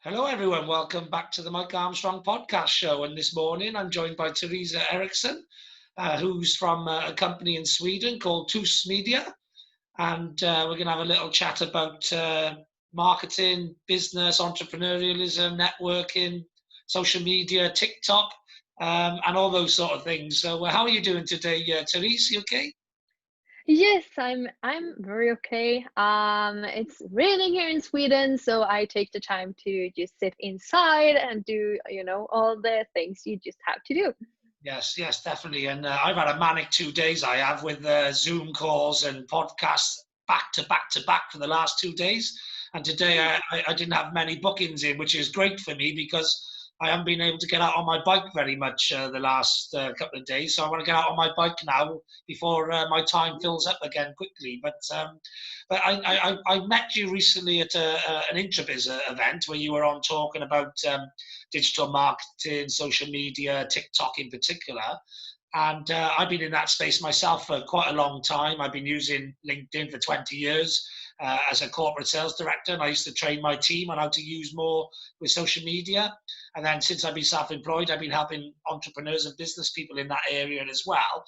Hello, everyone. Welcome back to the Mike Armstrong podcast show. And this morning, I'm joined by Therese Eriksson, who's from a company in Sweden called Tus Media. And we're going to have a little chat about marketing, business, entrepreneurialism, networking, social media, TikTok, and all those sort of things. So, how are you doing today, Therese? You okay? Yes, I'm very okay. It's raining here in Sweden, so I take the time to just sit inside and do, all the things you just have to do. Yes, yes, definitely. And I've had a manic 2 days. I have with Zoom calls and podcasts back to back to back for the last 2 days. And today I didn't have many bookings in, which is great for me because I haven't been able to get out on my bike very much the last couple of days. So I want to get out on my bike now before my time fills up again quickly. But I met you recently at an Intrabiz event where you were on talking about digital marketing, social media, TikTok in particular. And I've been in that space myself for quite a long time. I've been using LinkedIn for 20 years as a corporate sales director. And I used to train my team on how to use more with social media. And then since I've been self-employed, I've been helping entrepreneurs and business people in that area as well.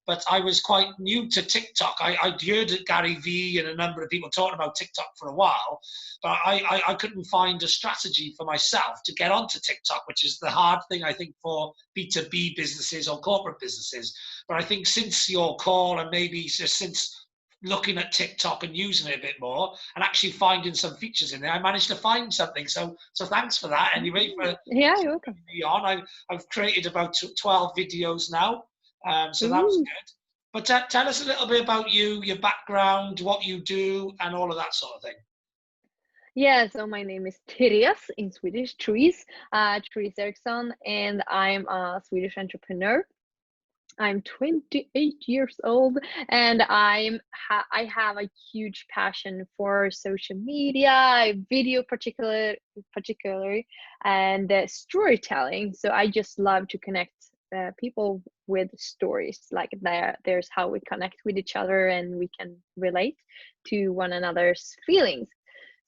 But I was quite new to TikTok. I'd heard Gary Vee and a number of people talking about TikTok for a while, but I couldn't find a strategy for myself to get onto TikTok, which is the hard thing, I think, for B2B businesses or corporate businesses. But I think since your call and maybe just since looking at TikTok and using it a bit more and actually finding some features in there, I managed to find something. So thanks for that. Anyway, for Yeah, you're welcome. me on, I've created about 12 videos now. So that was Ooh. good. But tell us a little bit about you, your background, what you do, and all of that sort of thing. Yeah, so my name is Therese in Swedish, Therese, Therese Eriksson, and I'm a Swedish entrepreneur. I'm 28 years old, and I have a huge passion for social media, video particularly, and storytelling. So I just love to connect people with stories. Like there's how we connect with each other, and we can relate to one another's feelings.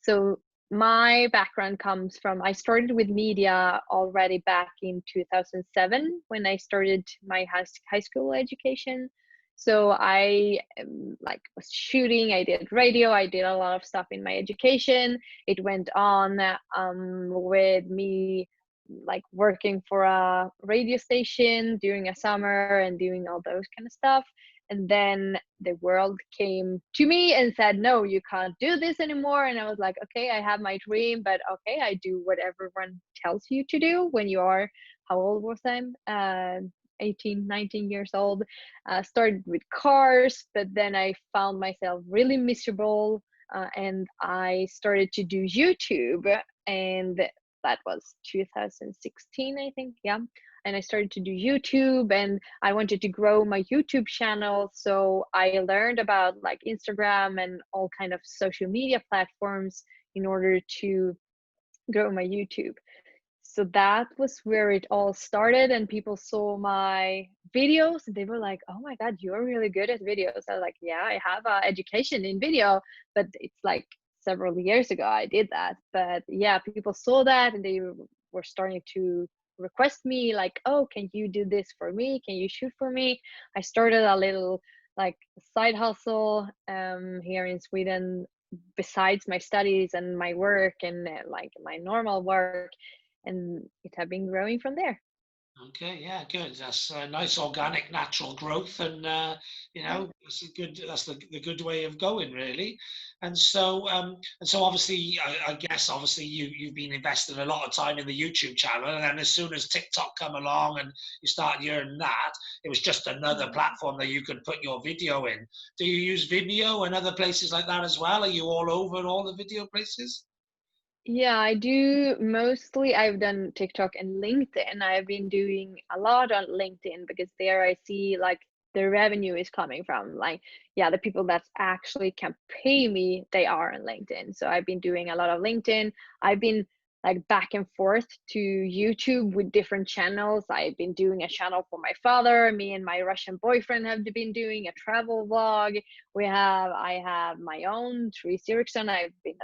So my background comes from, I started with media already back in 2007 when I started my high school education. So I like was shooting, I did radio, I did a lot of stuff in my education. It went on with me like working for a radio station during a summer and doing all those kind of stuff. And then the world came to me and said, no, you can't do this anymore. And I was like, okay, I have my dream, but okay, I do what everyone tells you to do when you are, how old was I? 18, 19 years old. Started with cars, but then I found myself really miserable. And I started to do YouTube, and that was 2016, I think. Yeah. And I started to do YouTube, and I wanted to grow my YouTube channel. So I learned about like Instagram and all kind of social media platforms in order to grow my YouTube. So that was where it all started, and people saw my videos and they were like, oh my God, you're really good at videos. I was like, yeah, I have education in video, but it's like several years ago I did that. But yeah, people saw that and they were starting to request me like, oh, can you do this for me? Can you shoot for me? I started a little like side hustle here in Sweden besides my studies and my work and like my normal work, and it have been growing from there. Okay, yeah, good. That's a nice organic, natural growth, and that's a good. That's the good way of going, really. And so obviously, I guess obviously you've been investing a lot of time in the YouTube channel, and then as soon as TikTok come along and you start hearing that, it was just another platform that you could put your video in. Do you use Vimeo and other places like that as well? Are you all over all the video places? Yeah, I do mostly. I've done TikTok and LinkedIn. I've been doing a lot on LinkedIn because there I see like the revenue is coming from. Like, yeah, the people that actually can pay me, they are on LinkedIn. So I've been doing a lot of LinkedIn. I've been like back and forth to YouTube with different channels. I've been doing a channel for my father. Me and my Russian boyfriend have been doing a travel vlog. I have my own Therese Eriksson. I've been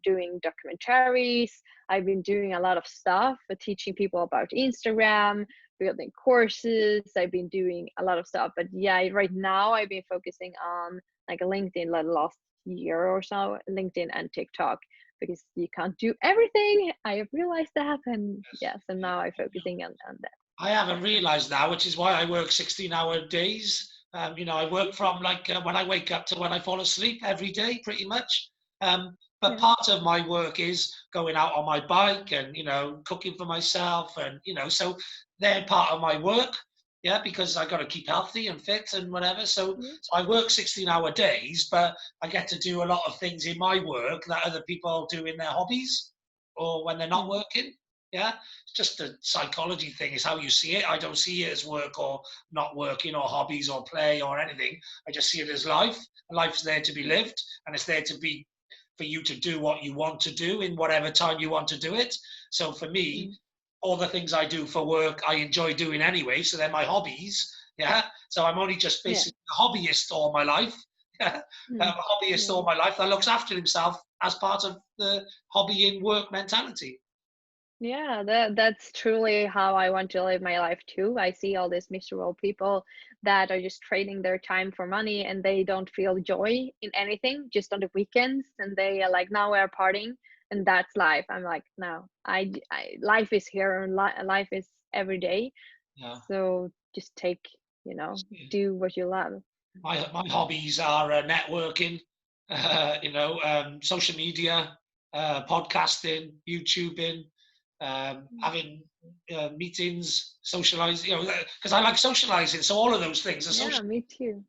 doing documentaries. I've been doing a lot of stuff, teaching people about Instagram, building courses. I've been doing a lot of stuff, but yeah, right now I've been focusing on like LinkedIn the last year or so, LinkedIn and TikTok, because you can't do everything. I have realized that, and yeah, so now I'm focusing on that. I haven't realized now, which is why I work 16-hour days. I work from like when I wake up to when I fall asleep every day, pretty much. But Yeah. part of my work is going out on my bike and, cooking for myself. And, so they're part of my work. Yeah, because I got to keep healthy and fit and whatever. So, Yeah. so I work 16-hour days, but I get to do a lot of things in my work that other people do in their hobbies or when they're not Mm. working. Yeah, it's just a psychology thing. Is how you see it. I don't see it as work or not working or hobbies or play or anything. I just see it as life. Life's there to be lived, and it's there to be for you to do what you want to do in whatever time you want to do it. So for me, Mm. all the things I do for work, I enjoy doing anyway. So they're my hobbies. Yeah. So I'm only just Yeah. basically a hobbyist all my life. Yeah. Mm. A hobbyist Yeah. all my life that looks after himself as part of the hobby in work mentality. Yeah, that's truly how I want to live my life too. I see all these miserable people that are just trading their time for money, and they don't feel joy in anything, just on the weekends, and they are like, now we're partying, and that's life. I'm like, no, life is here, and life is every day. Yeah. So just take, do what you love. My hobbies are networking, social media, podcasting, YouTubing, having meetings, socializing. Because I like socializing, so all of those things are Yeah, social. me too.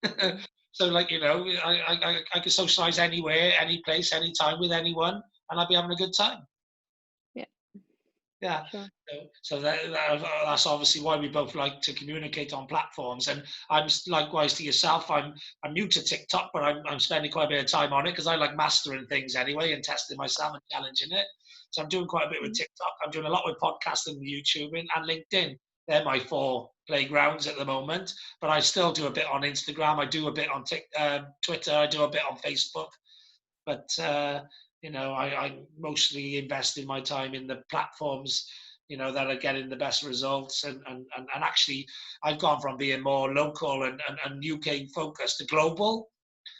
Yeah. So, like I could socialize anywhere, any place, anytime with anyone, and I'd be having a good time. Yeah, Yeah. sure. So that's obviously why we both like to communicate on platforms. And I'm likewise to yourself. I'm new to TikTok, but I'm spending quite a bit of time on it because I like mastering things anyway and testing myself and challenging it. So I'm doing quite a bit with Mm. TikTok. I'm doing a lot with podcasting, YouTubing, and LinkedIn. They're my four playgrounds at the moment. But I still do a bit on Instagram. I do a bit on Twitter. I do a bit on Facebook. But I mostly invest in my time in the platforms, that are getting the best results. And actually, I've gone from being more local and UK focused to global.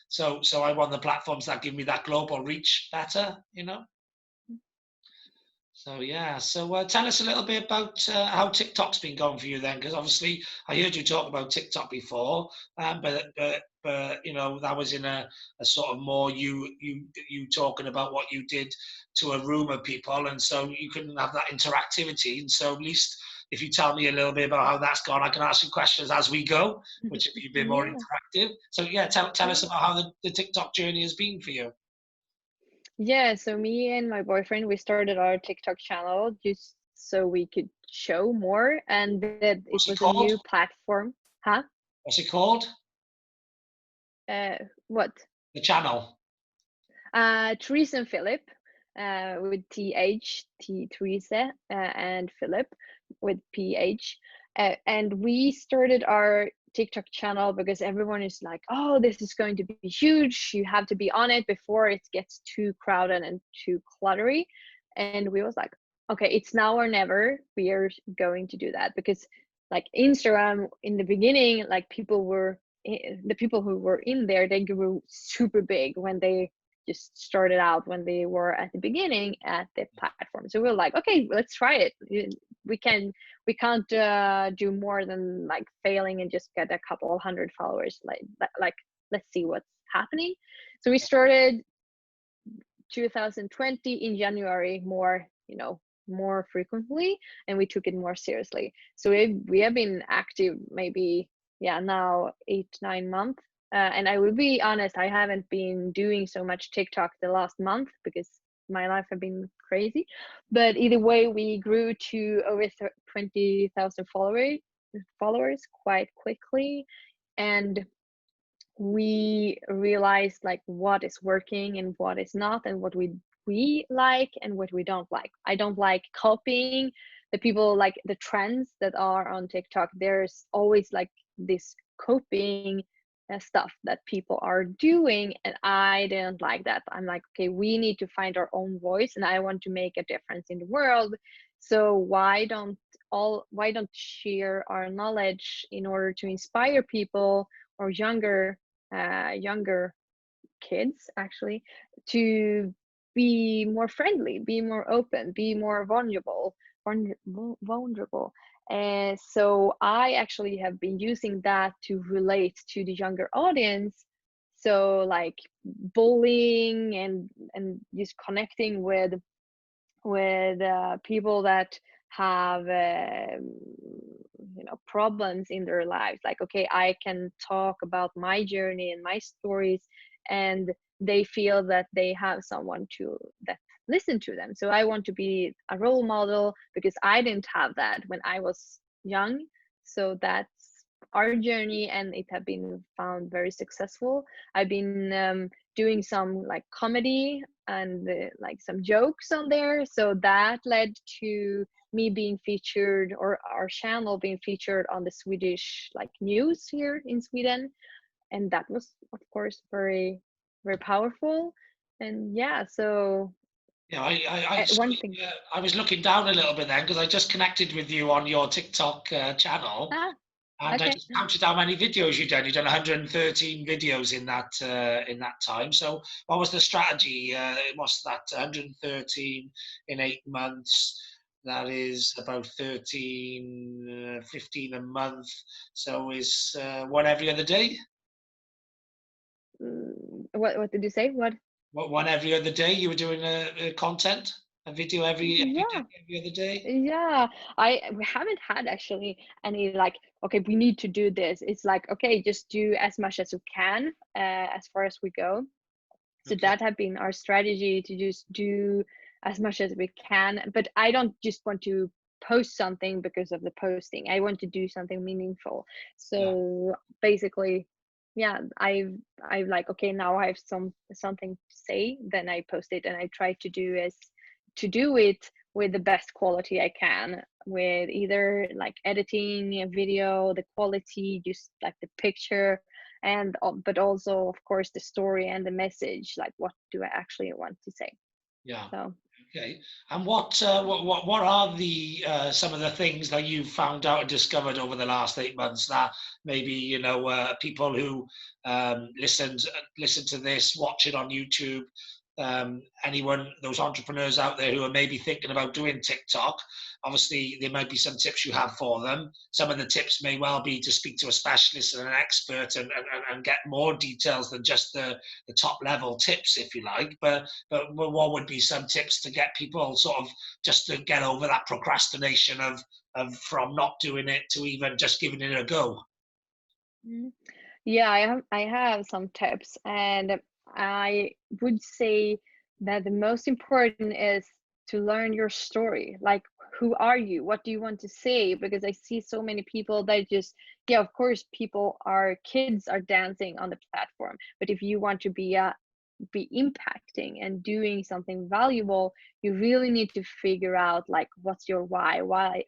So I want the platforms that give me that global reach better. So yeah, so tell us a little bit about how TikTok's been going for you then, because obviously I heard you talk about TikTok before, but that was in a sort of more you talking about what you did to a room of people, and so you couldn't have that interactivity. And so at least if you tell me a little bit about how that's gone, I can ask you questions as we go, which would be a bit more Yeah. interactive. So yeah, tell Yeah. us about how the TikTok journey has been for you. Yeah, so me and my boyfriend, we started our TikTok channel just so we could show more, and that it What's it was a new called? platform. Huh? What's it called? What? The channel. Therese and Philip, with Therese, and Philip with PH. And we started our TikTok channel because everyone is like, oh, this is going to be huge. You have to be on it before it gets too crowded and too cluttery. And we was like, okay, it's now or never. We are going to do that because like Instagram in the beginning, like the people who were in there, they grew super big when they just started out, when they were at the beginning at the platform. So we were like, okay, let's try it. We can't do more than like failing and just get a couple of hundred followers. Like let's see what's happening. So we started 2020 in January more frequently, and we took it more seriously. So we have been active maybe now 8-9 months. And I will be honest, I haven't been doing so much TikTok the last month because my life have been crazy. But either way, we grew to over 20,000 followers quite quickly, and we realized like what is working and what is not, and what we like and what we don't like. I don't like copying the people, like the trends that are on TikTok. There's always like this copying stuff that people are doing, and I didn't like that. I'm like, okay, we need to find our own voice, and I want to make a difference in the world. So why don't share our knowledge in order to inspire people, or younger kids actually, to be more friendly, be more open, be more vulnerable. And so I actually have been using that to relate to the younger audience. So like bullying and just connecting with people that have problems in their lives. Like, okay, I can talk about my journey and my stories, and they feel that they have someone to that listen to them. So I want to be a role model, because I didn't have that when I was young. So that's our journey, and it have been found very successful. I've been doing some like comedy and like some jokes on there, so that led to me being featured, or our channel being featured on the Swedish like news here in Sweden. And that was of course very, very powerful. And yeah, so Yeah, I one thing. I was looking down a little bit then because I just connected with you on your TikTok channel, Ah, and I okay. just counted how many videos you've done. You've done 113 videos in that time. So what was the strategy? What's that? 113 in 8 months. That is about 13, 15 a month. So is one every other day? What did you say? What? One every other day? You were doing a content, a video Yeah. every other day? Yeah, we haven't had actually any like, okay, we need to do this. It's like, okay, just do as much as you can, as far as we go. So Okay. that have been our strategy, to just do as much as we can. But I don't just want to post something because of the posting. I want to do something meaningful. Yeah. So basically, yeah, I've like, okay, now I have something to say, then I post it, and I try to do it with the best quality I can, with either like editing a video, the quality, just like the picture, and but also of course the story and the message, like what do I actually want to say. Yeah. So Okay. And what are the some of the things that you've found out and discovered over the last 8 months that maybe people who listen to this, watch it on YouTube, anyone, those entrepreneurs out there who are maybe thinking about doing TikTok, obviously there might be some tips you have for them. Some of the tips may well be to speak to a specialist and an expert and get more details than just the top level tips, if you like. But what would be some tips to get people sort of just to get over that procrastination of from not doing it to even just giving it a go? mm, yeah, I have some tips, and I would say that the most important is to learn your story. Like, who are you? What do you want to say? Because I see so many people that just, yeah, of course, kids are dancing on the platform. But if you want to be impacting and doing something valuable, you really need to figure out like, what's your why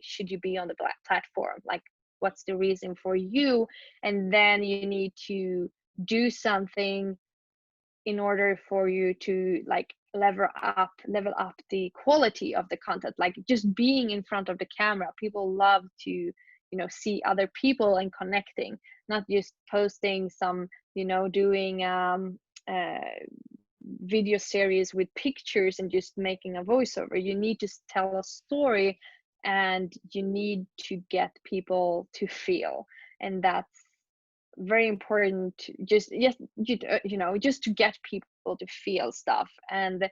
should you be on the platform, like what's the reason for you. And then you need to do something in order for you to like level up the quality of the content. Like, just being in front of the camera, people love to see other people and connecting, not just posting some, doing uh, video series with pictures and just making a voiceover. You need to tell a story, and you need to get people to feel. And that's very important. Just to get people to feel stuff. And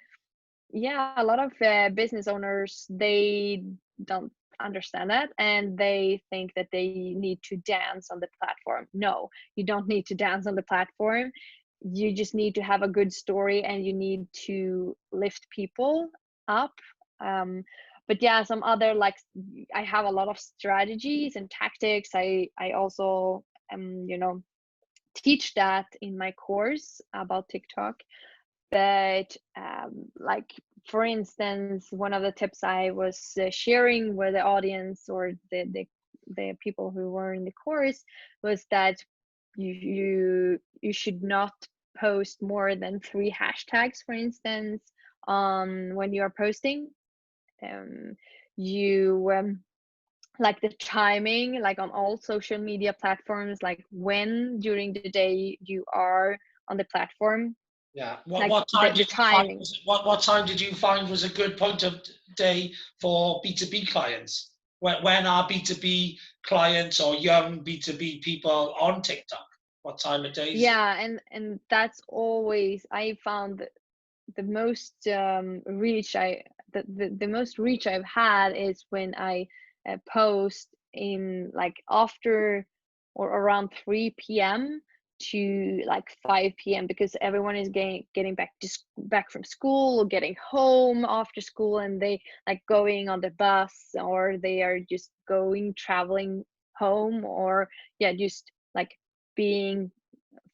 yeah, a lot of business owners, they don't understand that, and they think that they need to dance on the platform. No, you don't need to dance on the platform. You just need to have a good story, and you need to lift people up. But yeah, some other, like, I have a lot of strategies and tactics. I also teach that in my course about TikTok. But like, for instance, one of the tips I was sharing with the audience, or the people who were in the course, was that you should not post more than 3 hashtags, for instance, on when you are posting. um, you like the timing, like on all social media platforms, like when during the day you are on the platform, Yeah. like the timing. What time did you find was a good point of day for B2B clients? When are B2B clients or young B2B people on TikTok? What time of days? Yeah, and that's always I found the most reach the most reach I've had is when I post in like after or around 3 p.m. to like 5 p.m. because everyone is getting back from school or getting home after school, and they like going on the bus, or they are just traveling home, or yeah, just like being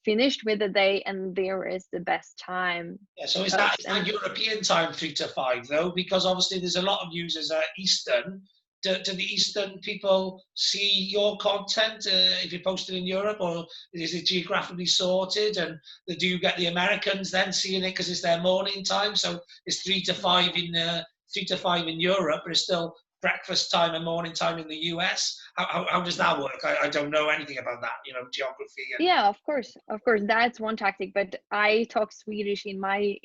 finished with the day, and there is the best time Yeah, to so post. is that And European time 3 to 5 though? Because obviously there's a lot of users at Eastern. Do the Eastern people see your content if you're posted in Europe, or is it geographically sorted? And do you get the Americans then seeing it because it's their morning time? So it's 3 to 5 in 3 to 5 in Europe, but it's still breakfast time and morning time in the US. How does that work? I don't know anything about that, geography and yeah, of course, that's one tactic. But I talk Swedish in my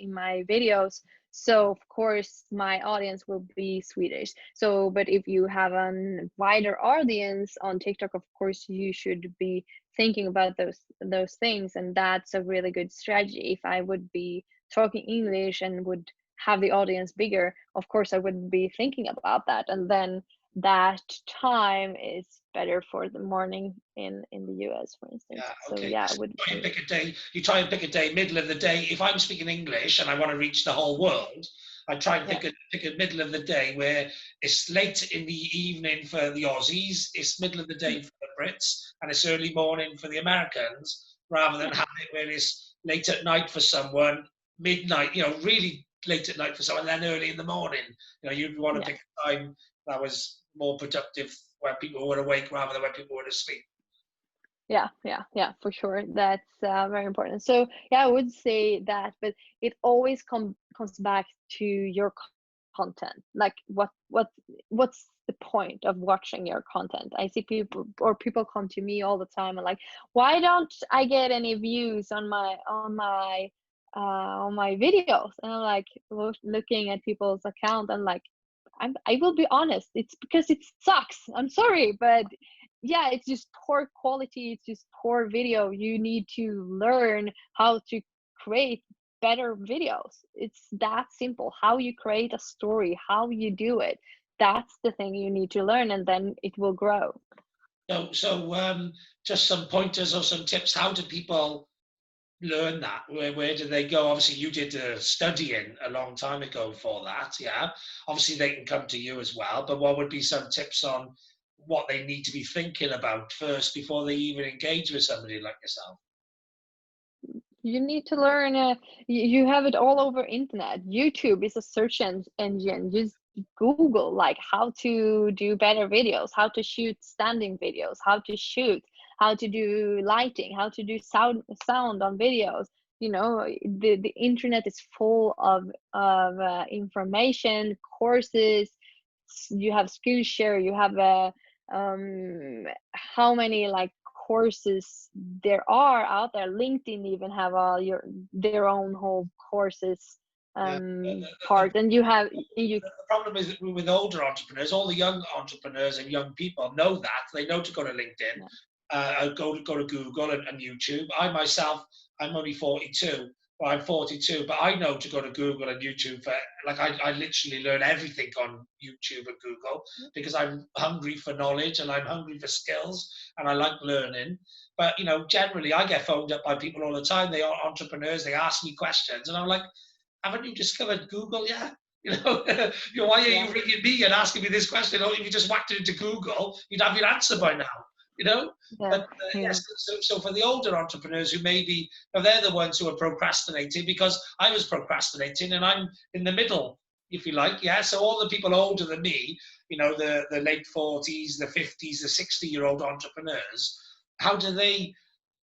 videos, so of course my audience will be Swedish. So, but if you have a wider audience on TikTok, of course you should be thinking about those things, and that's a really good strategy. If I would be talking English and would have the audience bigger, of course I would be thinking about that, and then that time is better for the morning in the US, for instance. yeah, So okay. yeah, I So would. you try and pick a day, middle of the day. If I'm speaking English and I want to reach the whole world, I try and Yeah, pick a middle of the day where it's late in the evening for the Aussies, it's middle of the day for the Brits, and it's early morning for the Americans, rather than yeah, having it where it's late at night for someone, midnight, really late at night for someone, and then early in the morning. You'd want to yeah, pick a time that was more productive when people were awake rather than when people were asleep. yeah, for sure. That's very important. So yeah, I would say that, but it always comes back to your content. Like what's the point of watching your content? I see people come to me all the time and like, why don't I get any views on my videos? And I'm like looking at people's account and like, I will be honest, it's because it sucks. I'm sorry, but yeah, it's just poor quality, it's just poor video. You need to learn how to create better videos. It's that simple. How you create a story, how you do it. That's the thing you need to learn, and then it will grow. So, just some pointers or some tips. How do people learn that? Where do they go? Obviously, you did studying a long time ago for that. Yeah. Obviously, they can come to you as well. But what would be some tips on what they need to be thinking about first before they even engage with somebody like yourself? You need to learn. You have it all over internet. YouTube is a search engine. Just Google like how to do better videos, how to shoot standing videos, how to do lighting, how to do sound on videos. The internet is full of information, courses. You have Skillshare. You have how many like courses there are out there. LinkedIn even have their own whole courses Yeah. part, and you The problem is that with older entrepreneurs, all the young entrepreneurs and young people know that. They know to go to LinkedIn, yeah, go to Google and YouTube. I myself, I'm only 42. Well, I'm 42, but I know to go to Google and YouTube for like I literally learn everything on YouTube and Google because I'm hungry for knowledge and I'm hungry for skills and I like learning. But generally, I get phoned up by people all the time. They are entrepreneurs. They ask me questions, and I'm like, haven't you discovered Google yet? Why are yeah, you ringing me and asking me this question? Oh, if you just whacked it into Google, you'd have your answer by now. You know. yeah, But yeah, yes, so for the older entrepreneurs who maybe they're the ones who are procrastinating because I was procrastinating and I'm in the middle, if you like. Yeah. So all the people older than me, the late 40s, the 50s, the 60-year-old entrepreneurs, how do they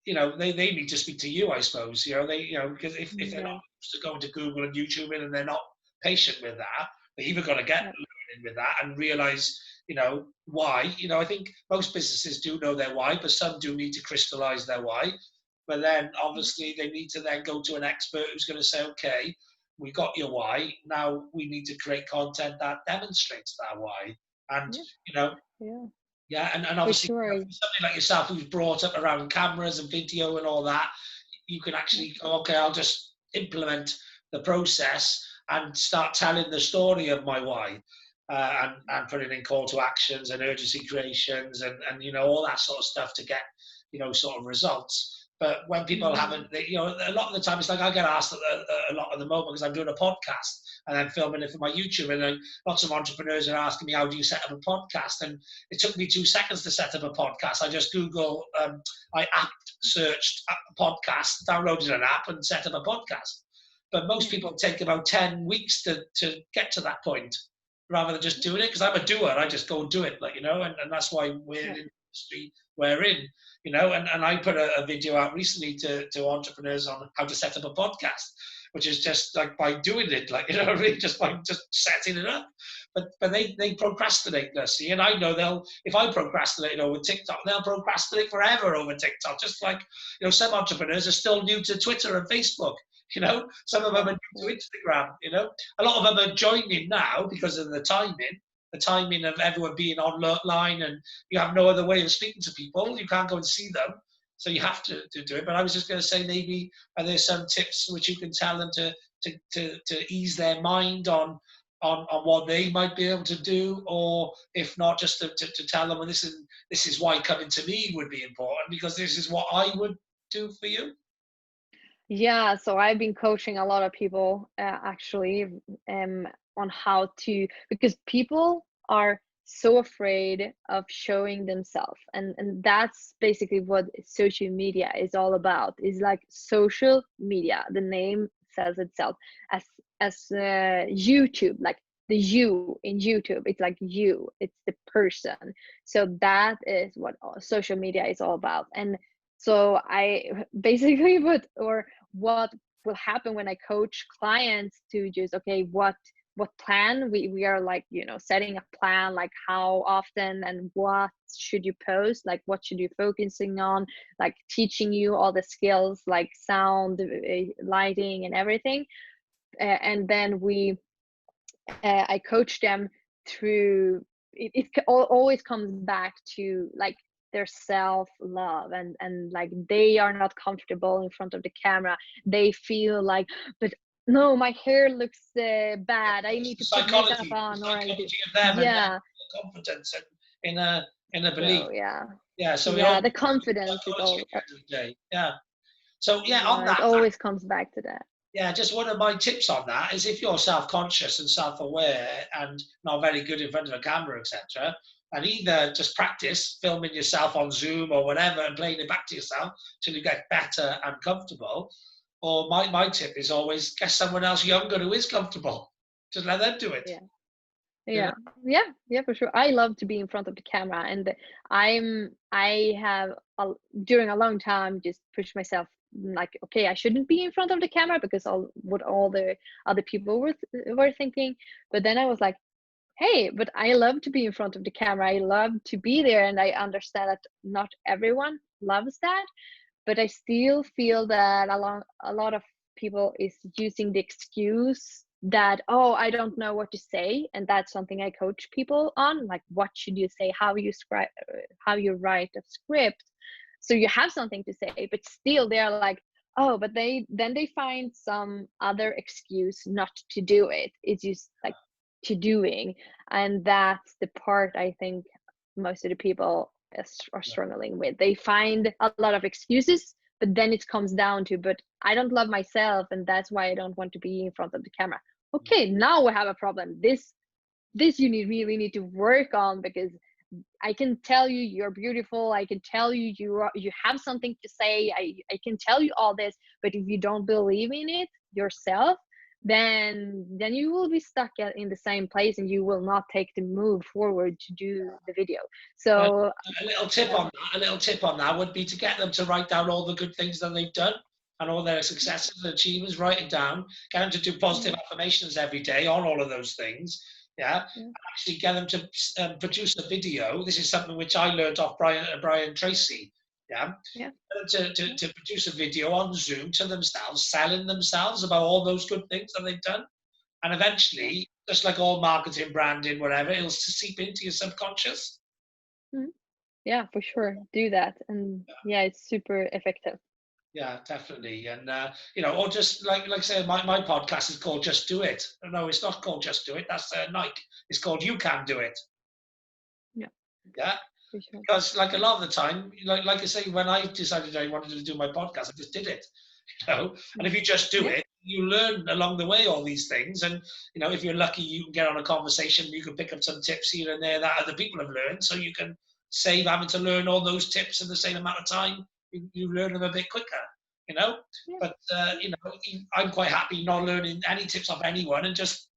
you know, they need to speak to you, I suppose. You know, because if they're Yeah. not used to going to Google and YouTube and they're not patient with that, they're either going to get Yeah. learning with that and realize, you know, why. You know, I think most businesses do know their why, but some do need to crystallize their why. But then obviously they need to then go to an expert who's going to say, okay, we got your why. Now we need to create content that demonstrates that why. And, Yeah. you know, Yeah. yeah, and For obviously, you know, sure. for somebody like yourself who's brought up around cameras and video and all that, you can actually go, okay, I'll just implement the process and start telling the story of my why, and putting in call to actions and urgency creations and you know, all that sort of stuff to get, you know, sort of results. But when people Mm. haven't, you know, a lot of the time it's like I get asked a lot at the moment because I'm doing a podcast and I'm filming it for my YouTube, and then lots of entrepreneurs are asking me, how do you set up a podcast? And it took me 2 seconds to set up a podcast. I just Google, I app searched a podcast, downloaded an app, and set up a podcast. But most people take about 10 weeks to get to that point rather than just doing it. Because I'm a doer, I just go and do it, like, you know, and that's why we're in Yeah. the industry we're in, you know. And I put a video out recently to entrepreneurs on how to set up a podcast, which is just like by doing it, like, you know, really just by just setting it up. But they procrastinate, see, and I know they'll, if I procrastinate over TikTok, they'll procrastinate forever over TikTok. Just like, you know, some entrepreneurs are still new to Twitter and Facebook. You know, some of them are new to Instagram. You know, a lot of them are joining now because of the timing of everyone being online, and you have no other way of speaking to people. You can't go and see them, so you have to do it. But I was just going to say, maybe are there some tips which you can tell them to ease their mind on what they might be able to do, or if not, just to tell them, well, this is why coming to me would be important, because this is what I would do for you. Yeah, so I've been coaching a lot of people actually, on how to, because people are so afraid of showing themselves, and that's basically what social media is all about. Is like social media. The name says itself. As YouTube, like the you in YouTube, it's like you, it's the person. So that is what social media is all about. And so I basically what will happen when I coach clients to just, okay, what plan we are, like, you know, setting a plan, like how often and what should you post, like what should you focusing on, like teaching you all the skills like sound, lighting and everything. And then I coach them through always comes back to like their self love, and like they are not comfortable in front of the camera. They feel like, but no, my hair looks bad, I It's need the to put makeup psychology, on, or I do. of them and Yeah. their confidence and in a belief. So yeah. Yeah, so it Yeah, all the comes down to confidence is psychology all. at the end of the day. Yeah. So yeah, on Yeah, it that, always comes back to that. yeah, just one of my tips on that is, if you're self-conscious and self-aware and not very good in front of a camera, etc., and either just practice filming yourself on Zoom or whatever and playing it back to yourself till you get better and comfortable. Or my tip is always get someone else younger who is comfortable. Just let them do it. Yeah. You know? Yeah, yeah, for sure. I love to be in front of the camera, and I have during a long time just pushed myself, like, okay, I shouldn't be in front of the camera because all the other people were thinking. But then I was like, hey, but I love to be in front of the camera. I love to be there, and I understand that not everyone loves that, but I still feel that a lot of people is using the excuse that, oh, I don't know what to say, and that's something I coach people on, like what should you say, how you write a script, so you have something to say, but still they're like, oh, but they find some other excuse not to do it. It's just like to doing, and that's the part I think most of the people are struggling with. They find a lot of excuses, but then it comes down to, but I don't love myself, and that's why I don't want to be in front of the camera. Okay, now we have a problem. This you really need to work on, because I can tell you you're beautiful. I can tell you you have something to say. I can tell you all this, but if you don't believe in it yourself, then you will be stuck in the same place, and you will not take the move forward to do the video. Well, So a little tip on that. A little tip on that would be to get them to write down all the good things that they've done and all their successes and achievements. Write it down. Get them to do positive affirmations every day on all of those things. Yeah. yeah, Actually, get them to produce a video. This is something which I learned off Brian Tracy. Yeah. yeah, To produce a video on Zoom to themselves, selling themselves about all those good things that they've done. And yeah. eventually, just like all marketing, branding, whatever, it'll seep into your subconscious. Mhm. Yeah, for sure. Do that. And yeah, it's super effective. Yeah, definitely. And, or just like say, my podcast is called Just Do It. No, it's not called Just Do It. That's Nike. It's called You Can Do It. Yeah, Yeah. for sure. Because like a lot of the time, like I say, when I decided I wanted to do my podcast, I just did it, and if you just do Yeah, it, you learn along the way all these things. And, if you're lucky, you can get on a conversation, you can pick up some tips here and there that other people have learned. So you can save having to learn all those tips in the same amount of time. You learn them a bit quicker, you know. yeah, But, I'm quite happy not learning any tips off anyone. And just,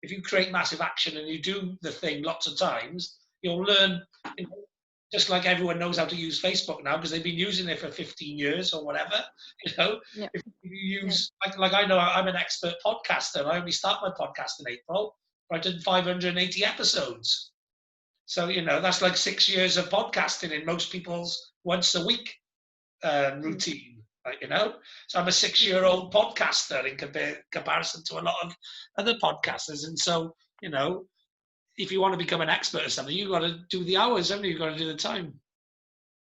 if you create massive action and you do the thing lots of times, you'll learn, you know, just like everyone knows how to use Facebook now because they've been using it for 15 years or whatever. yeah, If you yeah. use, like I know I'm an expert podcaster. And I only start my podcast in April, but I did 580 episodes. So, that's like 6 years of podcasting in most people's once a week Mm. routine. So I'm a 6-year-old podcaster in comparison to a lot of other podcasters. And so, if you want to become an expert or something, you've got to do the hours, haven't you? You've got to do the time.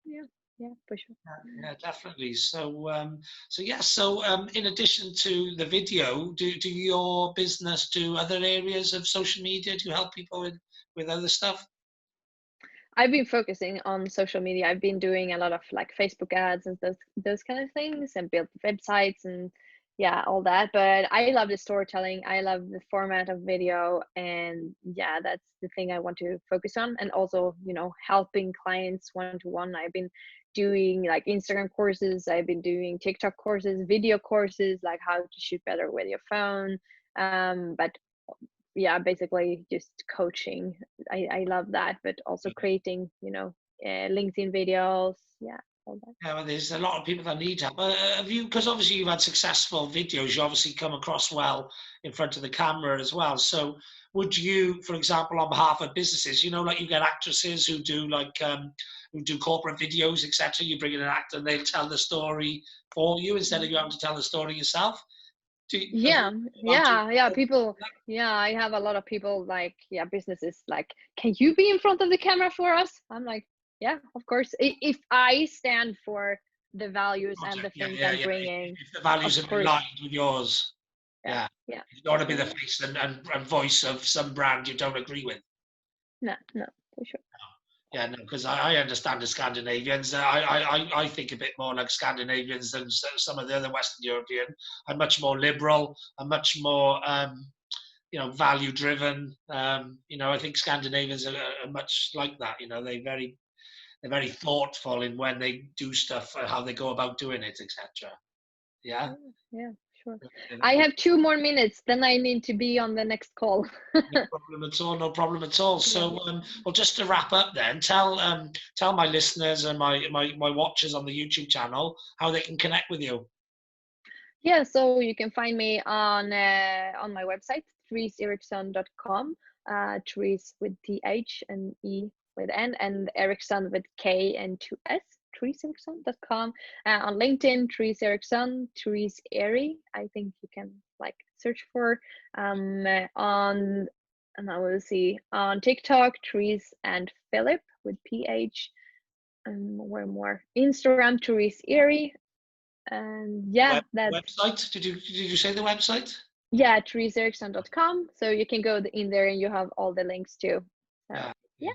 Yeah, yeah, for sure. Yeah, definitely. So in addition to the video, do your business do other areas of social media? Do you help people with other stuff? I've been focusing on social media. I've been doing a lot of like Facebook ads and those kind of things, and built websites and yeah, all that. But I love the storytelling. I love the format of video, and yeah, that's the thing I want to focus on. And also, helping clients one to one. I've been doing like Instagram courses. I've been doing TikTok courses, video courses, like how to shoot better with your phone. But yeah, basically just coaching. I love that, but also creating, LinkedIn videos. Yeah, all that. Yeah, well, there's a lot of people that need help. Have you? Because obviously you've had successful videos. You obviously come across well in front of the camera as well. So, would you, for example, on behalf of businesses, like you get actresses who do who do corporate videos, etc. You bring in an actor and they'll tell the story for you instead of you having to tell the story yourself. Have you Yeah, about doing yeah, people. that? Yeah, I have a lot of people like, yeah, businesses like, can you be in front of the camera for us? I'm like, yeah, of course. If I stand for the values and the Yeah, things yeah, I'm yeah. bringing, If the values of are course. aligned with yours, Yeah, yeah. yeah, You don't want to be yeah, the yeah. face and voice of some brand you don't agree with. No, no, for sure. Yeah, no, because I understand the Scandinavians. I think a bit more like Scandinavians than some of the other Western European. I'm much more liberal. I'm much more, value driven. I think Scandinavians are much like that. They're very thoughtful in when they do stuff, how they go about doing it, etc. Yeah. Yeah, yeah, sure. I Yeah. have 2 more minutes, then I need to be on the next call. No problem at all. No problem at all. Yeah. So, well, just to wrap up, then tell my listeners and my watchers on the YouTube channel how they can connect with you. Yeah, so you can find me on my website, thereseriksson.com. Therese with TH and E with N, and Eriksson with K and 2S. thereseriksson.com. On LinkedIn, Therese Eriksson, Therese Eri. I think you can like search for on, and I will see on TikTok, Therese and Philip with PH. Where more? Instagram, Therese Eri. And yeah, that's Website? Did you say the website? yeah, thereseriksson.com. So you can go in there and you have all the links too. So Yeah. yeah,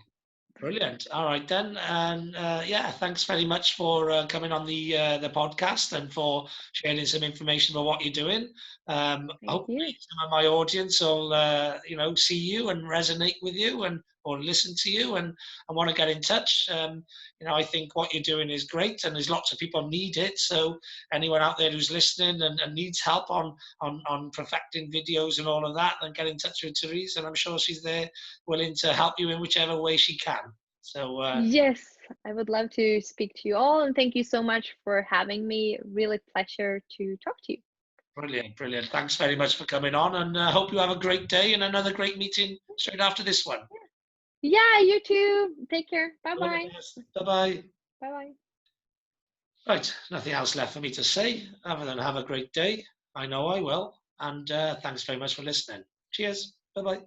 Brilliant. All right then, and yeah, thanks very much for coming on the podcast and for sharing some information about what you're doing. thank Hopefully, you. some of my audience will see you and resonate with you, and or listen to you and want to get in touch, I think what you're doing is great, and there's lots of people need it. So anyone out there who's listening and needs help on perfecting videos and all of that, then get in touch with Therese, and I'm sure she's there willing to help you in whichever way she can. So Yes, I would love to speak to you all, and thank you so much for having me. Really pleasure to talk to you. brilliant, brilliant. Thanks very much for coming on, and hope you have a great day and another great meeting straight after this one. Yeah, you too. Take care. Bye All the bye. best. Bye-bye. Bye bye. Right, nothing else left for me to say other than have a great day. I know I will. And thanks very much for listening. Cheers. Bye-bye.